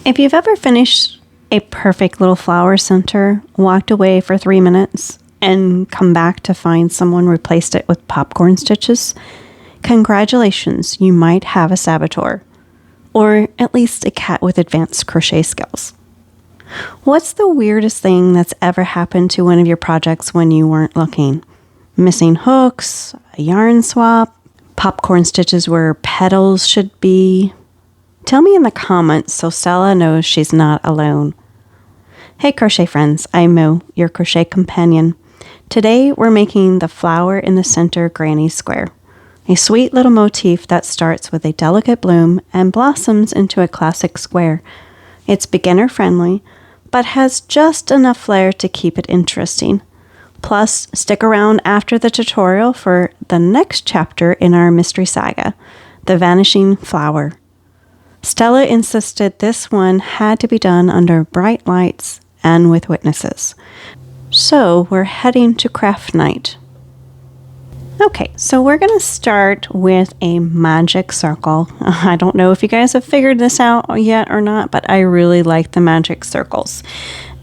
If you've ever finished a perfect little flower center, walked away for 3 minutes, and come back to find someone replaced it with popcorn stitches, congratulations, you might have a saboteur, or at least a cat with advanced crochet skills. What's the weirdest thing that's ever happened to one of your projects when you weren't looking? Missing hooks, a yarn swap, popcorn stitches where petals should be? Tell me in the comments so Stella knows she's not alone. Hey crochet friends, I'm Mo, your crochet companion. Today we're making the flower in the center granny square, a sweet little motif that starts with a delicate bloom and blossoms into a classic square. It's beginner friendly, but has just enough flair to keep it interesting. Plus, stick around after the tutorial for the next chapter in our mystery saga, the Vanishing Flower. Stella insisted this one had to be done under bright lights and with witnesses. So we're heading to craft night. Okay, so we're going to start with a magic circle. I don't know if you guys have figured this out yet or not, but I really like the magic circles.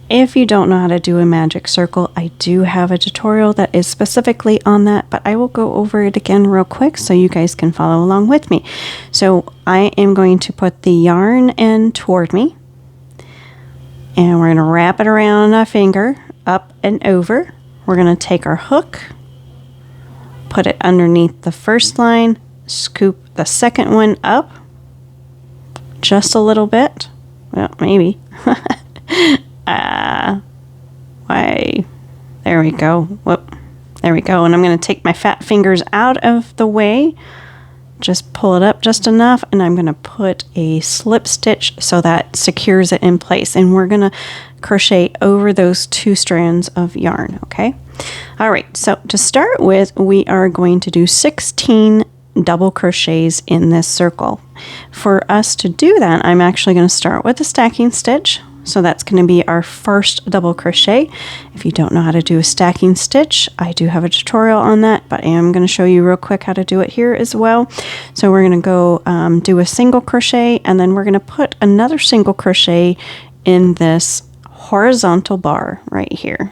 If you don't know how to do a magic circle, I do have a tutorial that is specifically on that, but I will go over it again real quick so you guys can follow along with me. So I am going to put the yarn end toward me, and we're going to wrap it around a finger, up and over. We're going to take our hook, put it underneath the first line, scoop the second one up just a little bit. Well, maybe. There we go. Whoop. There we go. And I'm going to take my fat fingers out of the way. Just pull it up just enough. And I'm going to put a slip stitch so that secures it in place. And we're going to crochet over those 2 strands of yarn. Okay. All right. So to start with, we are going to do 16 double crochets in this circle. For us to do that, I'm actually going to start with a stacking stitch. So that's going to be our first double crochet. If you don't know how to do a stacking stitch, I do have a tutorial on that, but I am going to show you real quick how to do it here as well. So we're going to go do a single crochet, and then we're going to put another single crochet in this horizontal bar right here.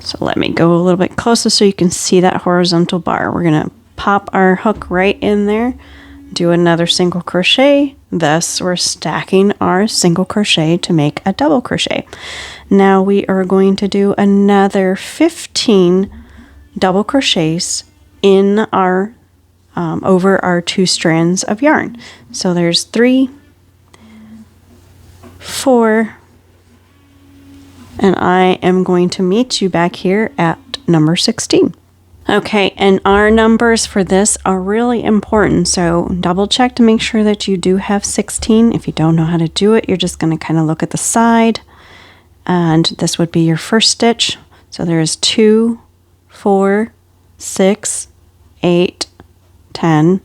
So let me go a little bit closer so you can see that horizontal bar. We're going to pop our hook right in there, do another single crochet. Thus, we're stacking our single crochet to make a double crochet. Now we are going to do another 15 double crochets in our over our 2 strands of yarn. So there's 3, 4, and I am going to meet you back here at number 16. Okay, and our numbers for this are really important, so double check to make sure that you do have 16. If you don't know how to do it, you're just going to kind of look at the side, and this would be your first stitch. So there's 2, 4, 6, 8, 10,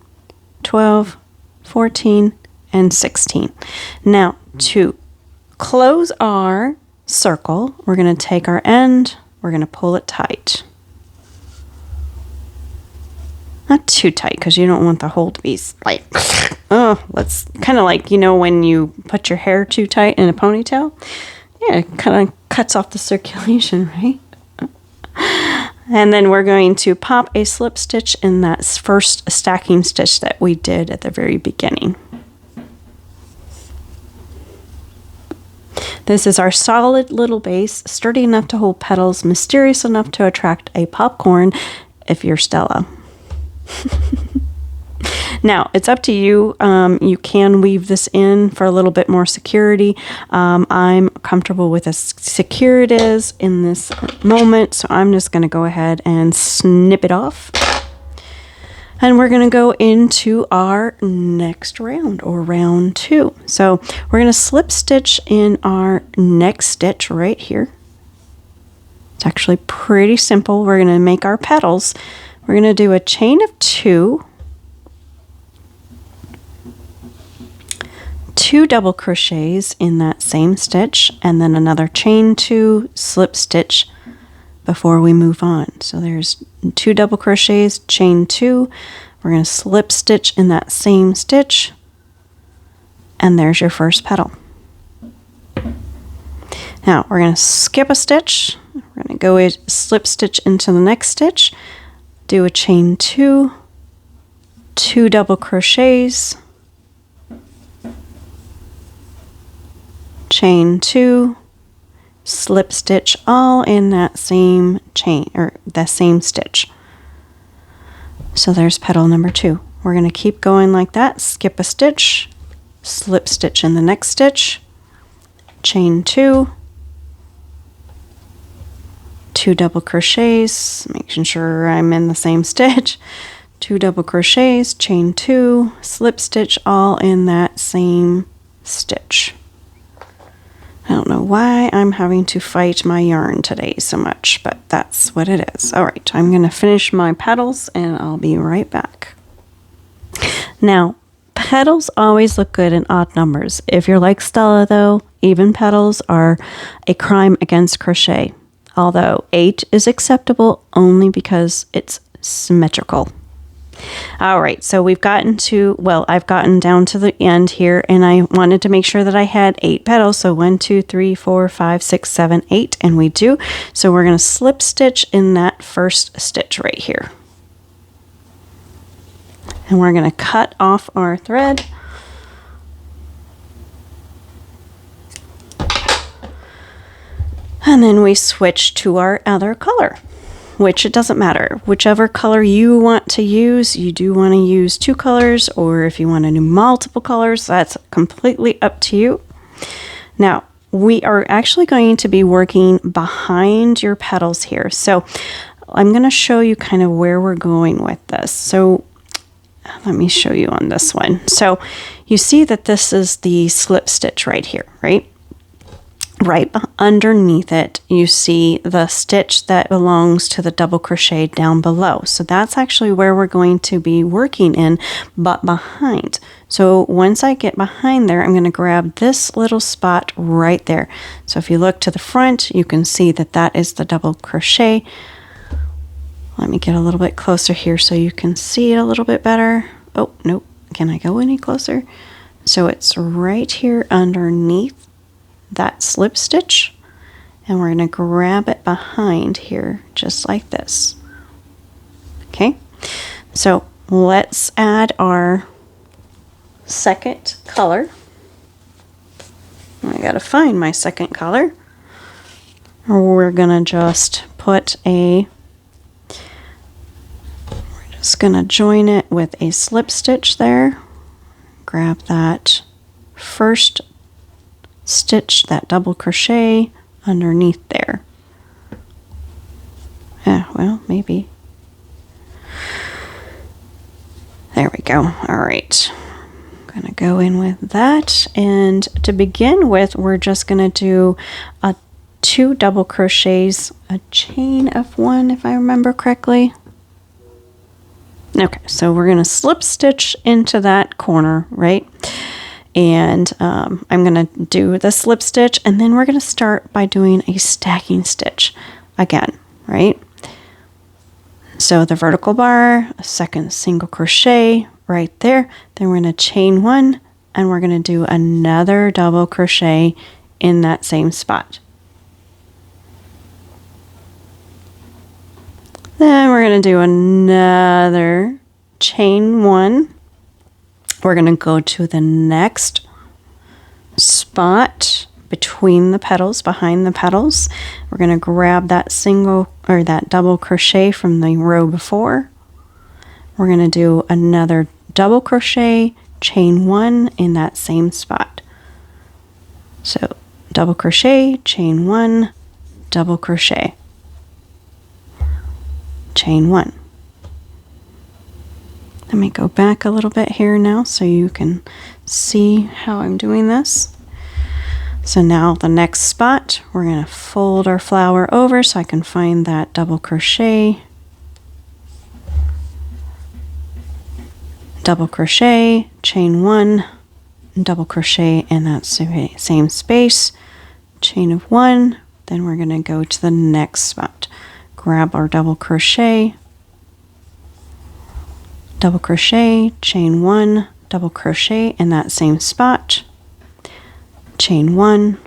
12, 14, and 16. Now, to close our circle, we're going to take our end, we're going to pull it tight. Not too tight because you don't want the hole to be like, oh, let's kind of like, you know, when you put your hair too tight in a ponytail. Yeah, it kind of cuts off the circulation, right? And then we're going to pop a slip stitch in that first stacking stitch that we did at the very beginning. This is our solid little base, sturdy enough to hold petals, mysterious enough to attract a popcorn if you're Stella. Now, it's up to you. You can weave this in for a little bit more security. I'm comfortable with as secure it is in this moment, so I'm just going to go ahead and snip it off. And we're going to go into our next round, or round 2. So we're going to slip stitch in our next stitch right here. It's actually pretty simple. We're going to make our petals. We're going to do a chain of 2, 2 double crochets in that same stitch, and then another chain 2, slip stitch before we move on. So there's 2 double crochets, chain 2, we're going to slip stitch in that same stitch, And there's your first petal. Now we're going to skip a stitch. We're going to go slip stitch into the next stitch, do a chain 2, 2 double crochets, chain 2, slip stitch, all in that same chain or that same stitch. So there's petal number 2. We're going to keep going like that, skip a stitch, slip stitch in the next stitch, chain 2, 2 double crochets, making sure I'm in the same stitch, 2 double crochets, chain 2, slip stitch, all in that same stitch. I don't know why I'm having to fight my yarn today so much, but that's what it is. All right, I'm going to finish my petals and I'll be right back. Now, petals always look good in odd numbers. If you're like Stella, though, even petals are a crime against crochet. Although 8 is acceptable only because it's symmetrical. All right, so we've gotten to, well, I've gotten down to the end here, and I wanted to make sure that I had 8 petals. So 1, 2, 3, 4, 5, 6, 7, 8, and we do. So we're going to slip stitch in that first stitch right here. And we're going to cut off our thread. And then we switch to our other color, which it doesn't matter. Whichever color you want to use, you do want to use 2 colors, or if you want to do multiple colors, that's completely up to you. Now, we are actually going to be working behind your petals here. So I'm going to show you kind of where we're going with this. So let me show you on this one. So you see that this is the slip stitch right here, right? Right underneath it, you see the stitch that belongs to the double crochet down below. So that's actually where we're going to be working in, but behind. So once I get behind there, I'm going to grab this little spot right there. So if you look to the front, you can see that that is the double crochet. Let me get a little bit closer here so you can see it a little bit better. Oh, nope. Can I go any closer? So it's right here underneath that slip stitch, and we're going to grab it behind here just like this. Okay, so let's add our second color. I gotta find my second color. We're gonna just put we're just gonna join it with a slip stitch there. Grab that first stitch, that double crochet underneath there. Yeah, well, maybe. There we go. All right. I'm going to go in with that. And to begin with, we're just going to do 2 double crochets, a chain of 1, if I remember correctly. Okay, so we're going to slip stitch into that corner, right? And I'm going to do the slip stitch, and then we're going to start by doing a stacking stitch again, right? So the vertical bar, a second single crochet right there, then we're going to chain 1, and we're going to do another double crochet in that same spot. Then we're going to do another chain 1. We're going to go to the next spot between the petals, behind the petals. We're going to grab that single or that double crochet from the row before. We're going to do another double crochet, chain 1 in that same spot. So double crochet, chain 1, double crochet, chain 1. Let me go back a little bit here now so you can see how I'm doing this. So now the next spot, we're going to fold our flower over so I can find that double crochet, chain 1, double crochet in that same space, chain of 1. Then we're going to go to the next spot, grab our double crochet, chain 1, double crochet in that same spot, chain one,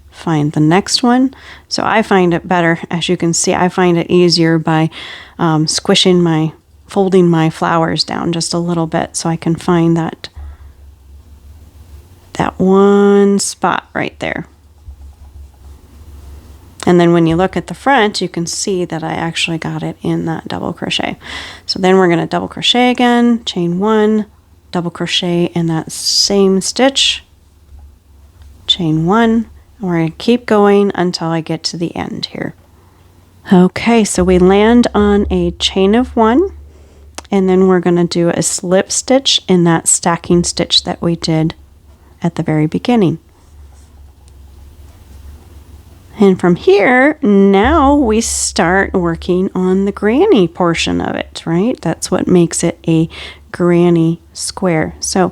find the next one. So I find it better, as you can see, I find it easier by folding my flowers down just a little bit so I can find that one spot right there. And then when you look at the front, you can see that I actually got it in that double crochet. So then we're going to double crochet again, chain one, double crochet in that same stitch, chain one, and we're going to keep going until I get to the end here. Okay, so we land on a chain of one, and then we're going to do a slip stitch in that stacking stitch that we did at the very beginning. And from here, now we start working on the granny portion of it, right? That's what makes it a granny square. So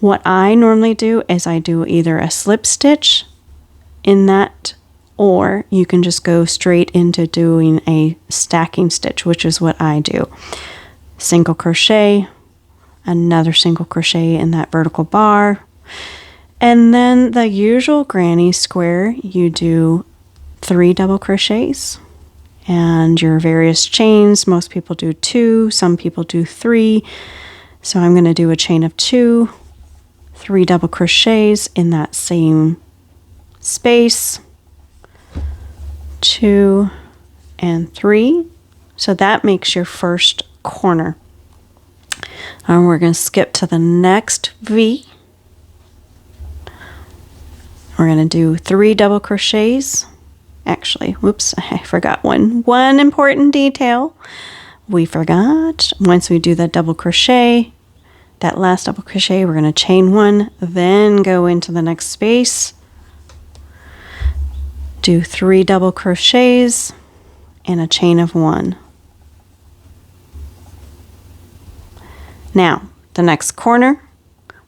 what I normally do is I do either a slip stitch in that, or you can just go straight into doing a stacking stitch, which is what I do. Single crochet, another single crochet in that vertical bar, and then the usual granny square, you do 3 double crochets and your various chains. Most people do 2, some people do 3. So I'm going to do a chain of 2, 3 double crochets in that same space, 2 and 3. So that makes your first corner. And we're going to skip to the next V. We're going to do 3 double crochets. Actually, whoops, I forgot one important detail. We forgot, once we do that double crochet, that last double crochet, we're going to chain 1, then go into the next space, do 3 double crochets and a chain of 1. Now, the next corner,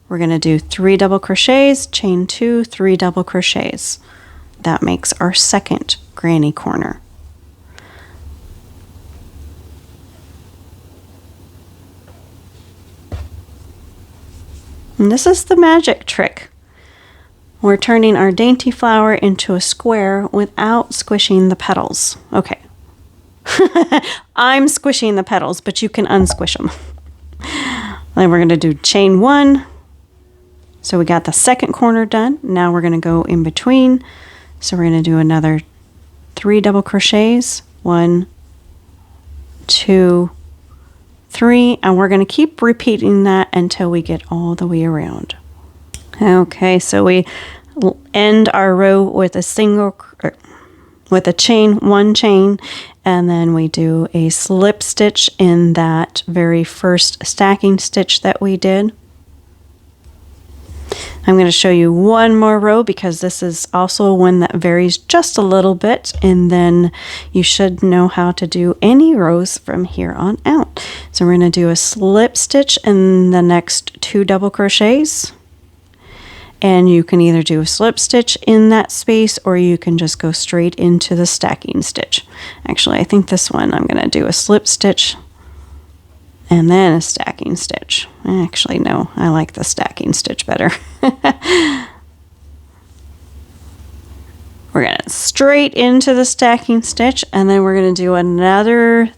we're going to do 3 double crochets, chain 2, 3 double crochets. That makes our second granny corner. And this is the magic trick. We're turning our dainty flower into a square without squishing the petals. Okay. I'm squishing the petals, but you can unsquish them. Then we're going to do chain 1. So we got the second corner done. Now we're going to go in between. So we're going to do another 3 double crochets. 1, 2, 3. And we're going to keep repeating that until we get all the way around. Okay, so we end our row with a chain, 1 chain, and then we do a slip stitch in that very first stacking stitch that we did. I'm going to show you one more row because this is also one that varies just a little bit, and then you should know how to do any rows from here on out. So we're going to do a slip stitch in the next 2 double crochets, and you can either do a slip stitch in that space or you can just go straight into the stacking stitch. Actually, I think this one I'm going to do a slip stitch and then a stacking stitch. Actually, no, I like the stacking stitch better. We're going to straight into the stacking stitch, and then we're going to do another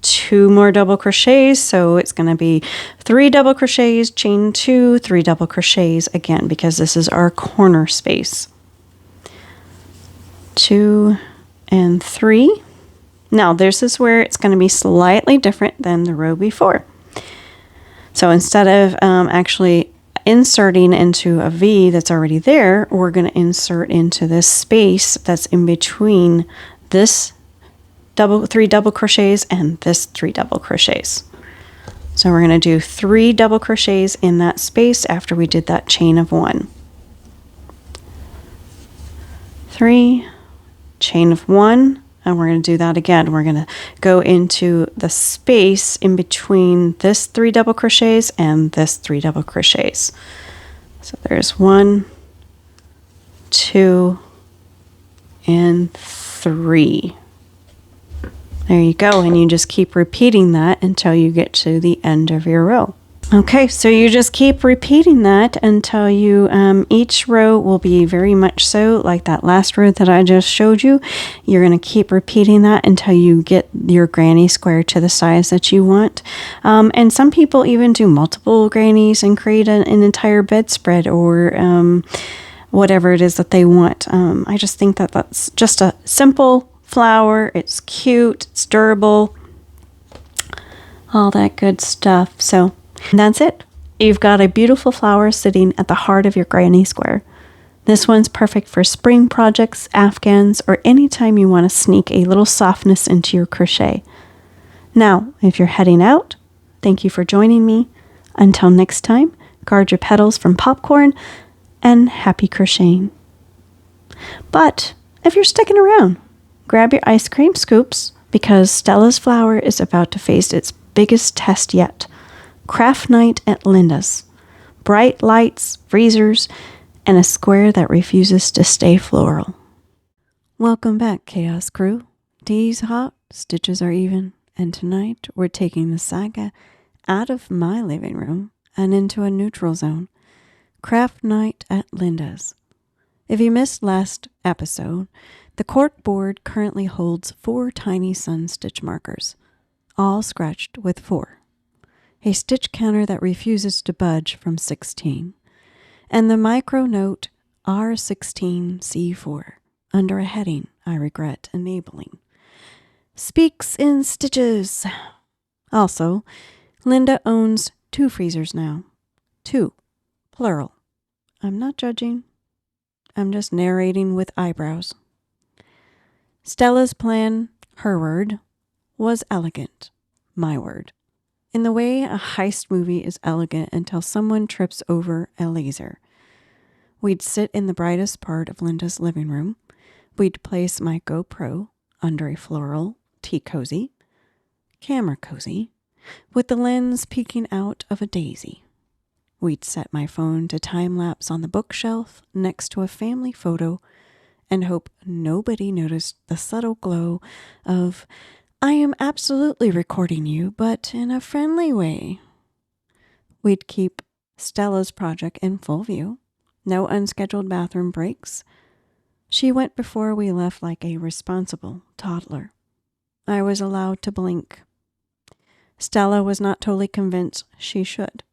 2 more double crochets. So it's going to be 3 double crochets, chain 2, 3 double crochets again, because this is our corner space. 2 and 3. Now, this is where it's going to be slightly different than the row before. So instead of actually inserting into a V that's already there, we're going to insert into this space that's in between this 3 double crochets and this 3 double crochets. So we're going to do 3 double crochets in that space after we did that chain of 1. 3, chain of 1. And we're going to do that again. We're going to go into the space in between this 3 double crochets and this 3 double crochets. So there's 1, 2, and 3. There you go. And you just keep repeating that until you get to the end of your row. Okay, so you just keep repeating that until you, each row will be very much so like that last row that I just showed you. You're going to keep repeating that until you get your granny square to the size that you want. And some people even do multiple grannies and create an entire bedspread or whatever it is that they want. I just think that that's just a simple flower. It's cute, it's durable, all that good stuff. So that's it. You've got a beautiful flower sitting at the heart of your granny square. This one's perfect for spring projects, afghans, or anytime you want to sneak a little softness into your crochet. Now, if you're heading out, thank you for joining me. Until next time, guard your petals from popcorn and happy crocheting. But if you're sticking around, grab your ice cream scoops because Stella's flower is about to face its biggest test yet. Craft night at Linda's. Bright lights, freezers, and a square that refuses to stay floral. Welcome back, Chaos Crew. Tea's hot, stitches are even, and tonight we're taking the Saga out of my living room and into a neutral zone. Craft night at Linda's. If you missed last episode, the cork board currently holds 4 tiny sun stitch markers, all scratched with 4. A stitch counter that refuses to budge from 16, and the micro note R16C4 under a heading I regret enabling. Speaks in stitches. Also, Linda owns 2 freezers now. 2, plural. I'm not judging. I'm just narrating with eyebrows. Stella's plan, her word, was elegant. My word. In the way a heist movie is elegant until someone trips over a laser. We'd sit in the brightest part of Linda's living room. We'd place my GoPro under a floral tea cozy, camera cozy, with the lens peeking out of a daisy. We'd set my phone to time-lapse on the bookshelf next to a family photo and hope nobody noticed the subtle glow of I am absolutely recording you, but in a friendly way. We'd keep Stella's project in full view. No unscheduled bathroom breaks. She went before we left like a responsible toddler. I was allowed to blink. Stella was not totally convinced she should.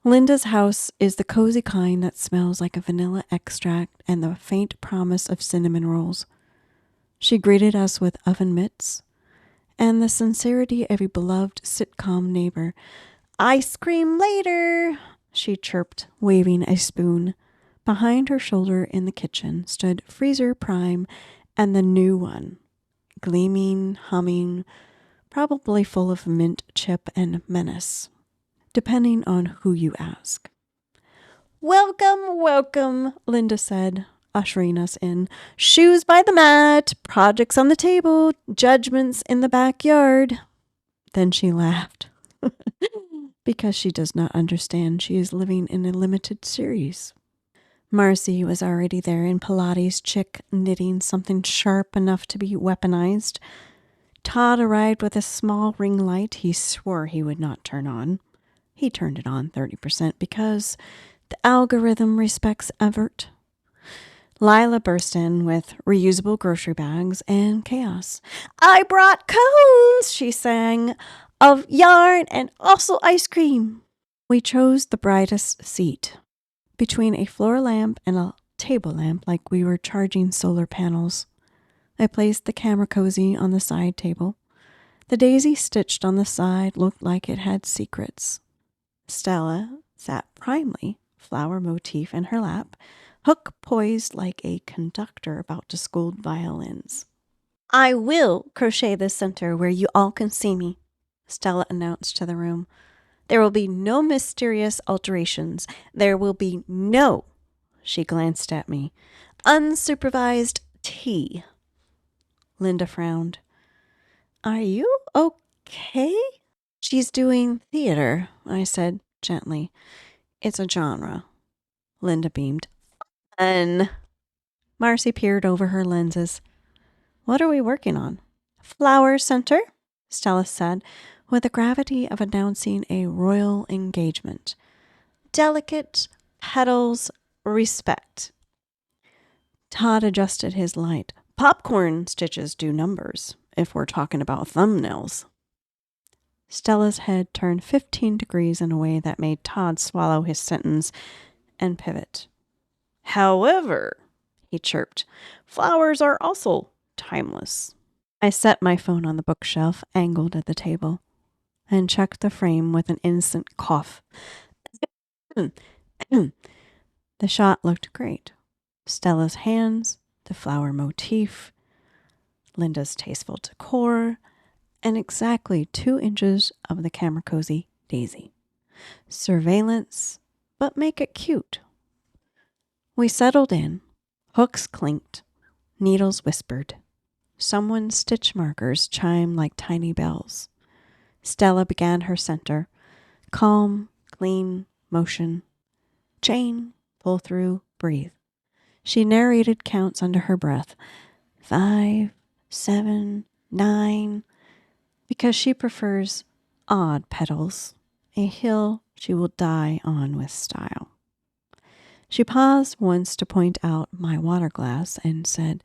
Linda's house is the cozy kind that smells like a vanilla extract and the faint promise of cinnamon rolls. She greeted us with oven mitts and the sincerity of a beloved sitcom neighbor. "Ice cream later," she chirped, waving a spoon. Behind her shoulder in the kitchen stood Freezer Prime and the new one, gleaming, humming, probably full of mint chip and menace, depending on who you ask. "Welcome, welcome," Linda said, ushering us in. "Shoes by the mat, projects on the table, judgments in the backyard." Then she laughed because she does not understand she is living in a limited series. Marcy was already there in Pilates chick, knitting something sharp enough to be weaponized. Todd arrived with a small ring light he swore he would not turn on. He turned it on 30% because the algorithm respects effort. Lila burst in with reusable grocery bags and chaos. "I brought cones," she sang, "of yarn and also ice cream." We chose the brightest seat, between a floor lamp and a table lamp like we were charging solar panels. I placed the camera cozy on the side table. The daisy stitched on the side looked like it had secrets. Stella sat primely, flower motif in her lap, hook poised like a conductor about to scold violins. "I will crochet this center where you all can see me," Stella announced to the room. "There will be no mysterious alterations. There will be no," she glanced at me, "unsupervised tea." Linda frowned. "Are you okay?" "She's doing theater," I said gently. "It's a genre." Linda beamed. "Fun." Marcy peered over her lenses. "What are we working on?" "Flower center," Stella said, with the gravity of announcing a royal engagement. Delicate petals, respect. Todd adjusted his light. Popcorn stitches do numbers, if we're talking about thumbnails. Stella's head turned 15 degrees in a way that made Todd swallow his sentence and pivot. However, he chirped, flowers are also timeless. I set my phone on the bookshelf, angled at the table, and checked the frame with an instant cough. The shot looked great. Stella's hands, the flower motif, Linda's tasteful decor, and exactly 2 inches of the camera cozy daisy. Surveillance, but make it cute. We settled in. Hooks clinked. Needles whispered. Someone's stitch markers chimed like tiny bells. Stella began her center. Calm, clean, motion. Chain, pull through, breathe. She narrated counts under her breath. 5, 7, 9, because she prefers odd petals, a hill she will die on with style. She paused once to point out my water glass and said,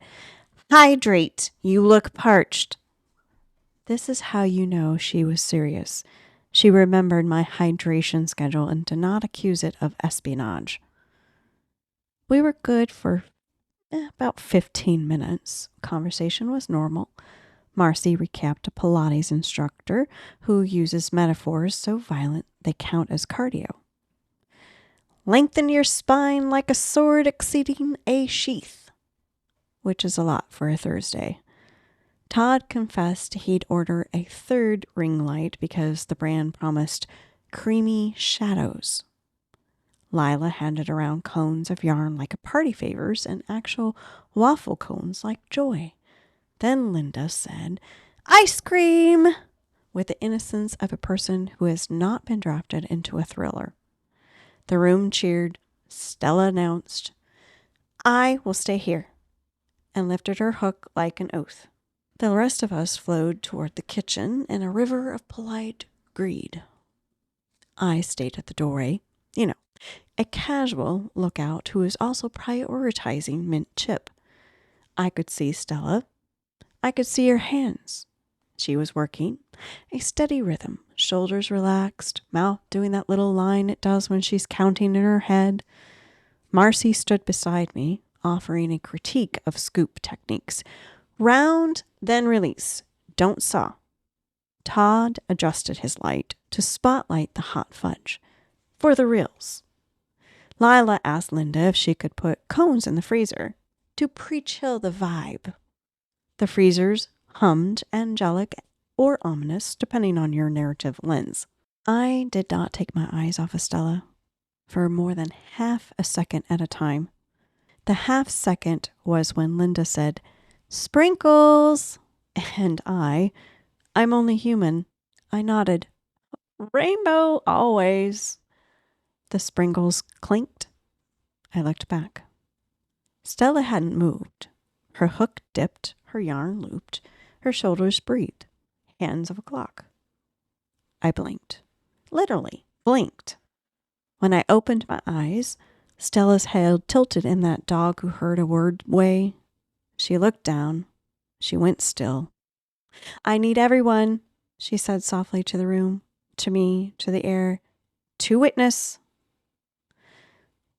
Hydrate, you look parched. This is how you know she was serious. She remembered my hydration schedule and did not accuse it of espionage. We were good for about 15 minutes. Conversation was normal. Marcy recapped a Pilates instructor who uses metaphors so violent they count as cardio. Lengthen your spine like a sword exceeding a sheath, which is a lot for a Thursday. Todd confessed he'd order a 3rd ring light because the brand promised creamy shadows. Lila handed around cones of yarn like a party favors and actual waffle cones like joy. Then Linda said, Ice cream! With the innocence of a person who has not been drafted into a thriller. The room cheered. Stella announced, I will stay here, and lifted her hook like an oath. The rest of us flowed toward the kitchen in a river of polite greed. I stayed at the doorway, a casual lookout who is also prioritizing mint chip. I could see Stella. I could see her hands. She was working, a steady rhythm, shoulders relaxed, mouth doing that little line it does when she's counting in her head. Marcy stood beside me, offering a critique of scoop techniques. Round, then release. Don't saw. Todd adjusted his light to spotlight the hot fudge. For the reals. Lila asked Linda if she could put cones in the freezer to pre-chill the vibe. The freezers hummed angelic or ominous, depending on your narrative lens. I did not take my eyes off of Stella for more than half a second at a time. The half second was when Linda said, Sprinkles! And I'm only human. I nodded. Rainbow always. The sprinkles clinked. I looked back. Stella hadn't moved. Her hook dipped, her yarn looped, her shoulders breathed. Hands of a clock. I blinked. Literally blinked. When I opened my eyes, Stella's head tilted in that dog who heard a word way. She looked down. She went still. I need everyone, she said softly to the room, to me, to the air, to witness.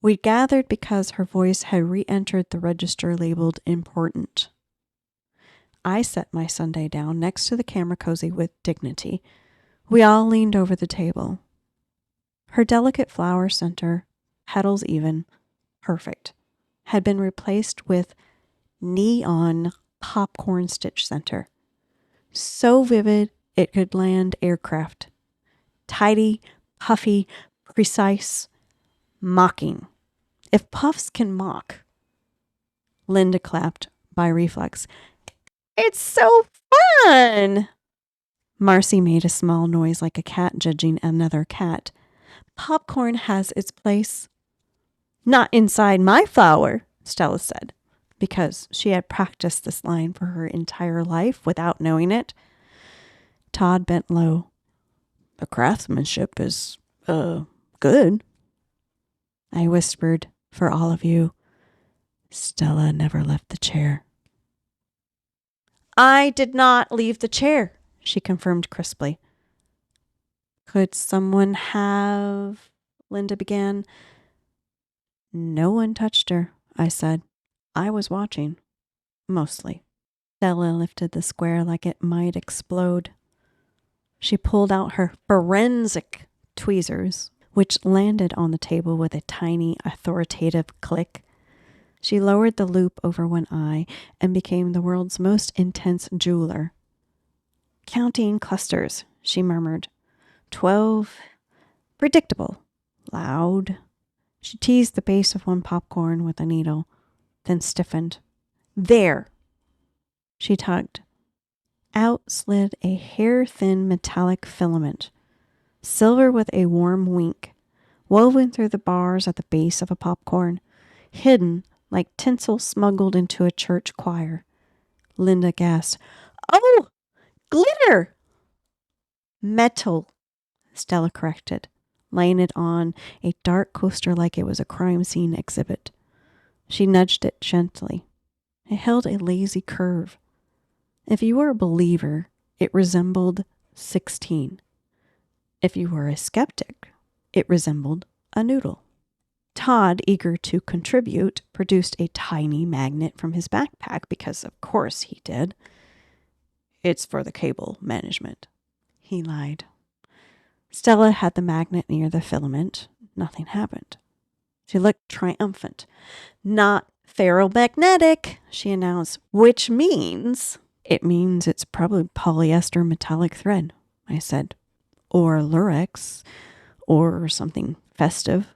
We gathered because her voice had re-entered the register labeled important. I set my sundae down next to the camera cozy with dignity. We all leaned over the table. Her delicate flower center, petals even, perfect, had been replaced with neon popcorn stitch center. So vivid it could land aircraft. Tidy, puffy, precise, mocking. If puffs can mock. Linda clapped by reflex. It's so fun! Marcy made a small noise like a cat judging another cat. Popcorn has its place. Not inside my flower, Stella said, because she had practiced this line for her entire life without knowing it. Todd bent low. The craftsmanship is, good. I whispered, for all of you. Stella never left the chair. I did not leave the chair, she confirmed crisply. Could someone have... Linda began. No one touched her, I said. I was watching. Mostly. Stella lifted the square like it might explode. She pulled out her forensic tweezers, which landed on the table with a tiny, authoritative click. She lowered the loop over one eye and became the world's most intense jeweler. Counting clusters, she murmured. 12. Predictable. Loud. She teased the base of one popcorn with a needle, then stiffened. There. She tugged. Out slid a hair-thin metallic filament, silver with a warm wink, woven through the bars at the base of a popcorn, hidden like tinsel smuggled into a church choir. Linda gasped. Oh, glitter! Metal, Stella corrected, laying it on a dark coaster like it was a crime scene exhibit. She nudged it gently. It held a lazy curve. If you were a believer, it resembled 16. If you were a skeptic, it resembled a noodle. Todd, eager to contribute, produced a tiny magnet from his backpack because, of course, he did. It's for the cable management, he lied. Stella had the magnet near the filament. Nothing happened. She looked triumphant. Not ferromagnetic, she announced, which means... It means it's probably polyester metallic thread, I said. Or lurex, or something festive.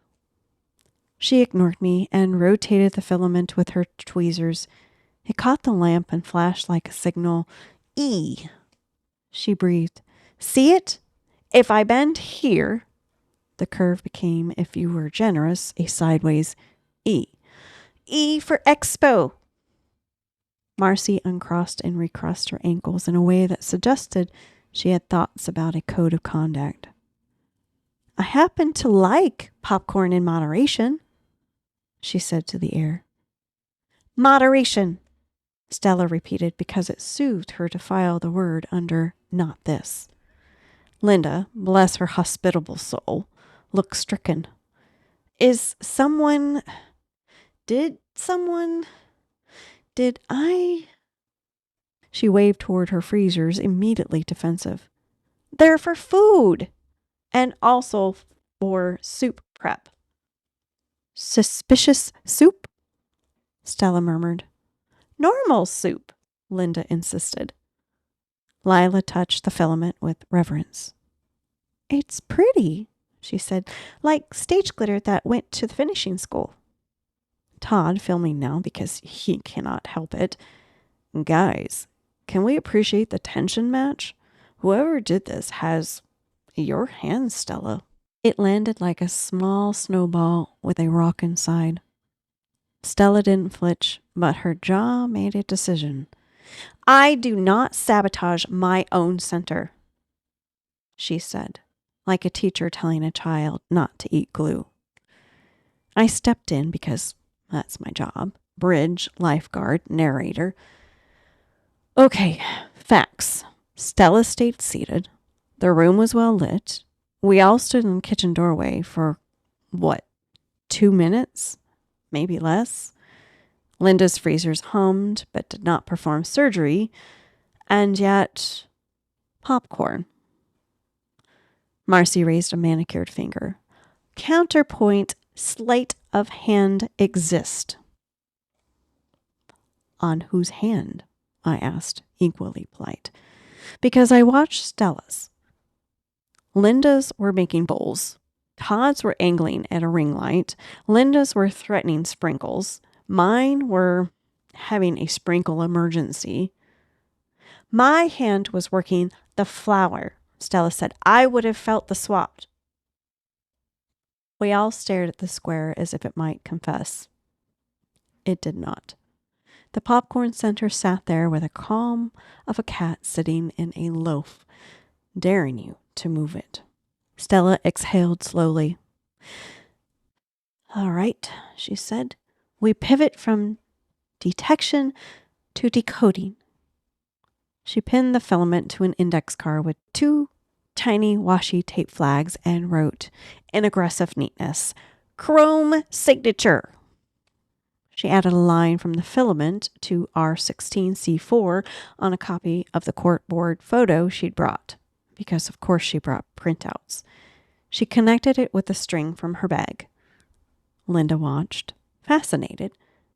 She ignored me and rotated the filament with her tweezers. It caught the lamp and flashed like a signal. E, she breathed. See it? If I bend here, the curve became, if you were generous, a sideways E. E for expo. Marcy uncrossed and recrossed her ankles in a way that suggested she had thoughts about a code of conduct. I happen to like popcorn in moderation, she said to the air. Moderation, Stella repeated because it soothed her to file the word under not this. Linda, bless her hospitable soul, looked stricken. Did I? She waved toward her freezers, immediately defensive. They're for food, and also for soup prep. Suspicious soup? Stella murmured. Normal soup, Linda insisted. Lila touched the filament with reverence. It's pretty, she said, like stage glitter that went to the finishing school. Todd, filming now because he cannot help it. Guys, can we appreciate the tension match? Whoever did this has your hands, Stella. It landed like a small snowball with a rock inside. Stella didn't flinch, but her jaw made a decision. I do not sabotage my own center, she said, like a teacher telling a child not to eat glue. I stepped in because that's my job. Bridge, lifeguard, narrator. Okay, facts. Stella stayed seated. The room was well lit. We all stood in the kitchen doorway for, 2 minutes? Maybe less. Linda's freezers hummed, but did not perform surgery. And yet, popcorn. Marcy raised a manicured finger. Counterpoint, sleight of hand exist. On whose hand? I asked, equally polite. Because I watched Stella's. Linda's were making bowls. Todd's were angling at a ring light. Linda's were threatening sprinkles. Mine were having a sprinkle emergency. My hand was working the flower, Stella said. I would have felt the swap. We all stared at the square as if it might confess. It did not. The popcorn center sat there with the calm of a cat sitting in a loaf, daring you to move it. Stella exhaled slowly. All right, she said. We pivot from detection to decoding. She pinned the filament to an index card with 2 tiny washi tape flags and wrote, in aggressive neatness, Chrome Signature. She added a line from the filament to R16C4 on a copy of the corkboard photo she'd brought, because of course she brought printouts. She connected it with a string from her bag. Linda watched, fascinated,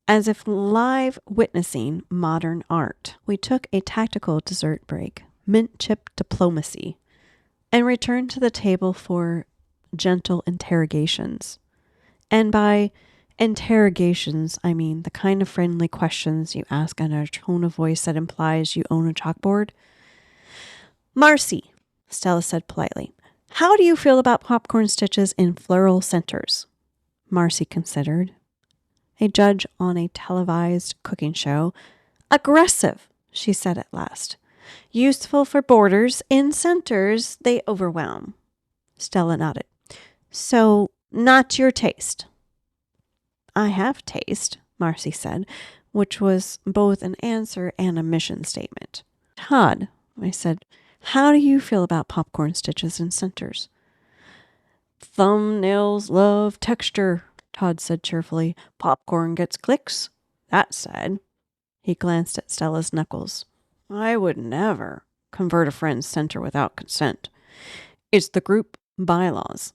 as if live witnessing modern art. We took a tactical dessert break, mint chip diplomacy, and returned to the table for gentle interrogations. And by interrogations, I mean the kind of friendly questions you ask in a tone of voice that implies you own a chalkboard. Marcy, Stella said politely, how do you feel about popcorn stitches in floral centers? Marcy considered. A judge on a televised cooking show. Aggressive, she said at last. Useful for borders. In centers, they overwhelm. Stella nodded. So, not your taste. I have taste, Marcy said, which was both an answer and a mission statement. Todd, I said, how do you feel about popcorn stitches in centers? Thumbnails love texture, Todd said cheerfully. Popcorn gets clicks. That said, he glanced at Stella's knuckles. I would never convert a friend's center without consent. It's the group bylaws.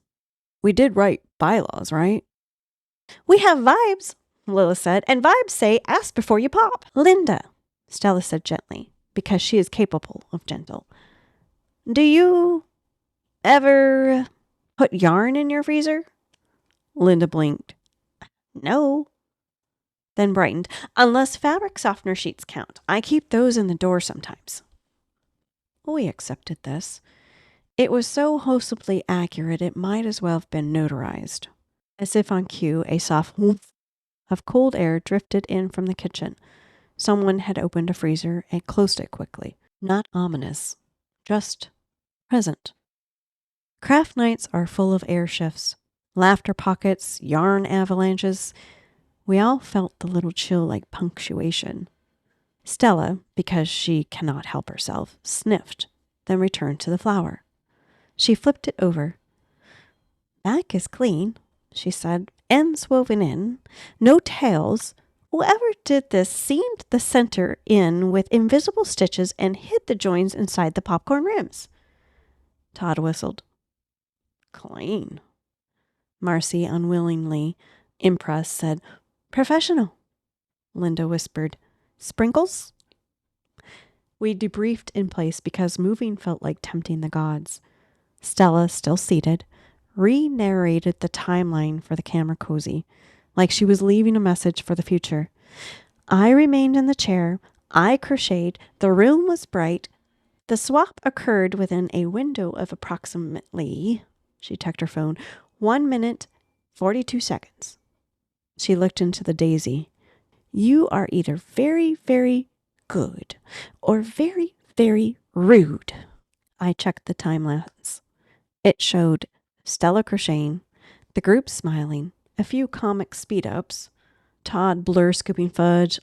We did write bylaws, right? We have vibes, Lila said, and vibes say ask before you pop. Linda, Stella said gently, because she is capable of gentle. Do you ever put yarn in your freezer? Linda blinked. No. Then brightened. Unless fabric softener sheets count. I keep those in the door sometimes. We accepted this. It was so wholesomely accurate it might as well have been notarized. As if on cue, a soft whoosh of cold air drifted in from the kitchen. Someone had opened a freezer and closed it quickly. Not ominous, just present. Craft nights are full of air shifts, laughter pockets, yarn avalanches. We all felt the little chill like punctuation. Stella, because she cannot help herself, sniffed, then returned to the flower. She flipped it over. Back is clean, she said, ends woven in, no tails. Whoever did this seamed the center in with invisible stitches and hid the joins inside the popcorn rims. Todd whistled. Clean. Marcy, unwillingly impressed, said, Professional. Linda whispered, Sprinkles? We debriefed in place because moving felt like tempting the gods. Stella, still seated, re-narrated the timeline for the camera cozy, like she was leaving a message for the future. I remained in the chair. I crocheted. The room was bright. The swap occurred within a window of approximately, she checked her phone, 1 minute, 42 seconds. She looked into the daisy. You are either very, very good or very, very rude. I checked the time lapse. It showed Stella crocheting, the group smiling, a few comic speed-ups, Todd blur scooping fudge,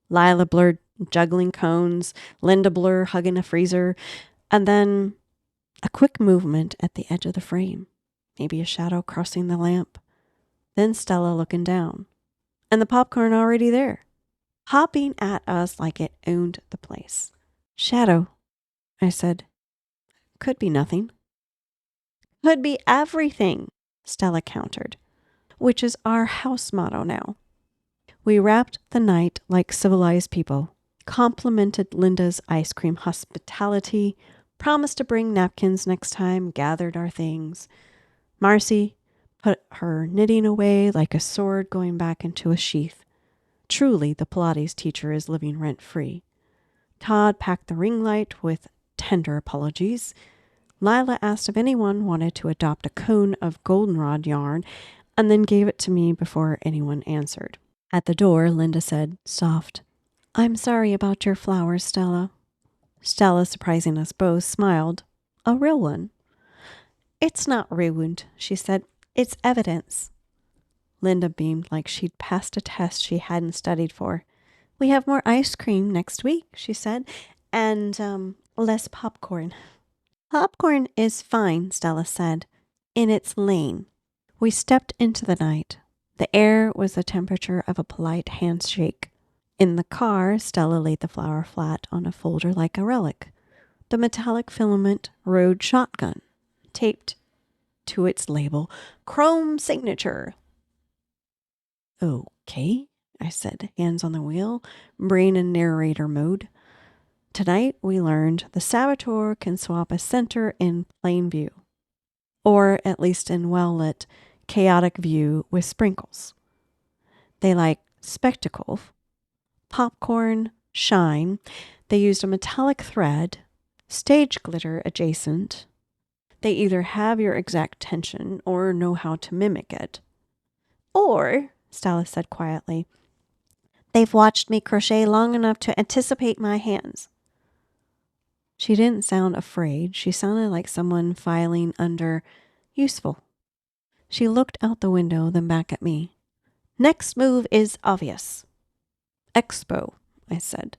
Lila blur juggling cones, Linda blur hugging a freezer, and then a quick movement at the edge of the frame, maybe a shadow crossing the lamp, then Stella looking down, and the popcorn already there, hopping at us like it owned the place. Shadow, I said. Could be nothing. Could be everything, Stella countered, which is our house motto now. We wrapped the night like civilized people, complimented Linda's ice cream hospitality, promised to bring napkins next time, gathered our things. Marcy put her knitting away like a sword going back into a sheath. Truly, the Pilates teacher is living rent-free. Todd packed the ring light with tender apologies. Lila asked if anyone wanted to adopt a cone of goldenrod yarn and then gave it to me before anyone answered. At the door, Linda said, soft, I'm sorry about your flowers, Stella. Stella, surprising us both, smiled. A real one. It's not ruined, she said. It's evidence. Linda beamed like she'd passed a test she hadn't studied for. We have more ice cream next week, she said, and less popcorn. Popcorn is fine, Stella said, in its lane. We stepped into the night. The air was the temperature of a polite handshake. In the car, Stella laid the flower flat on a folder like a relic. The metallic filament rode shotgun, taped to its label, Chrome Signature. Okay, I said, hands on the wheel, brain in narrator mode. Tonight we learned the saboteur can swap a center in plain view, or at least in well-lit, chaotic view with sprinkles. They like spectacle, popcorn, shine. They used a metallic thread, stage glitter adjacent. They either have your exact tension or know how to mimic it. Or, Stella said quietly, they've watched me crochet long enough to anticipate my hands. She didn't sound afraid. She sounded like someone filing under useful. She looked out the window, then back at me. Next move is obvious. Expo, I said.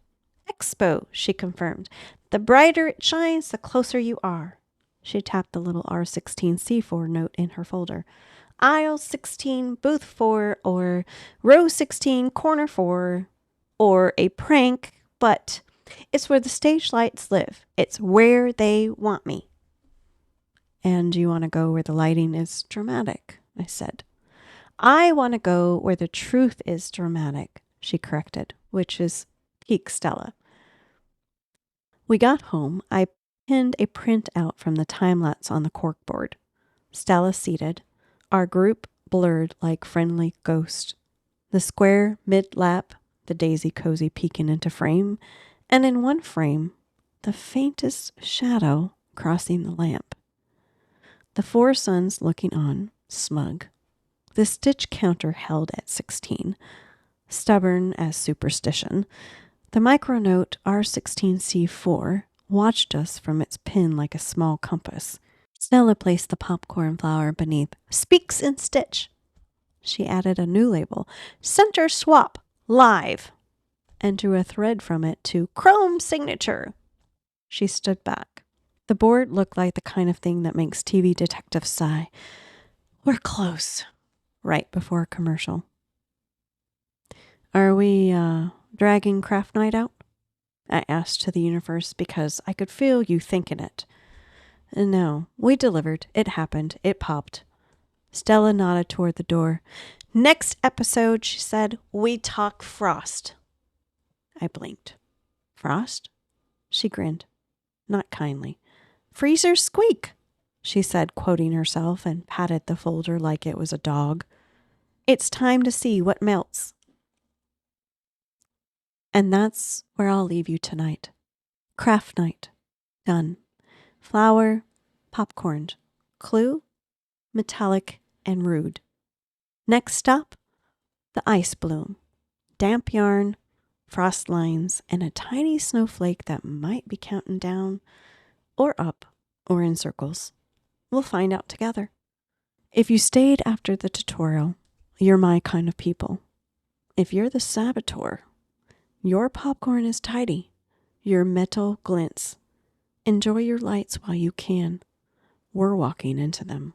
Expo, she confirmed. The brighter it shines, the closer you are. She tapped the little R16C4 note in her folder. Aisle 16, booth 4, or row 16, corner 4, or a prank, but it's where the stage lights live. It's where they want me. And you want to go where the lighting is dramatic, I said. I want to go where the truth is dramatic, she corrected, which is peak Stella. We got home. I pinned a print out from the time-lapse on the corkboard. Stella seated, our group blurred like friendly ghosts. The square mid-lap, the daisy cozy peeking into frame, and in one frame, the faintest shadow crossing the lamp. The 4 sons looking on, smug. The stitch counter held at 16, stubborn as superstition. The micronote R16C4 watched us from its pin like a small compass. Stella placed the popcorn flower beneath Speaks in Stitch. She added a new label, Center Swap, Live, and drew a thread from it to Chrome Signature. She stood back. The board looked like the kind of thing that makes TV detectives sigh. We're close. Right before a commercial. Are we dragging craft night out? I asked to the universe because I could feel you thinking it. No, we delivered. It happened. It popped. Stella nodded toward the door. Next episode, she said, we talk frost. I blinked. Frost? She grinned. Not kindly. Freezers squeak, she said, quoting herself, and patted the folder like it was a dog. It's time to see what melts. And that's where I'll leave you tonight. Craft night. Done. Flower, popcorned. Clue, metallic and rude. Next stop, the ice bloom. Damp yarn, frost lines, and a tiny snowflake that might be counting down or up or in circles. We'll find out together. If you stayed after the tutorial, you're my kind of people. If you're the saboteur, your popcorn is tidy. Your metal glints. Enjoy your lights while you can. We're walking into them.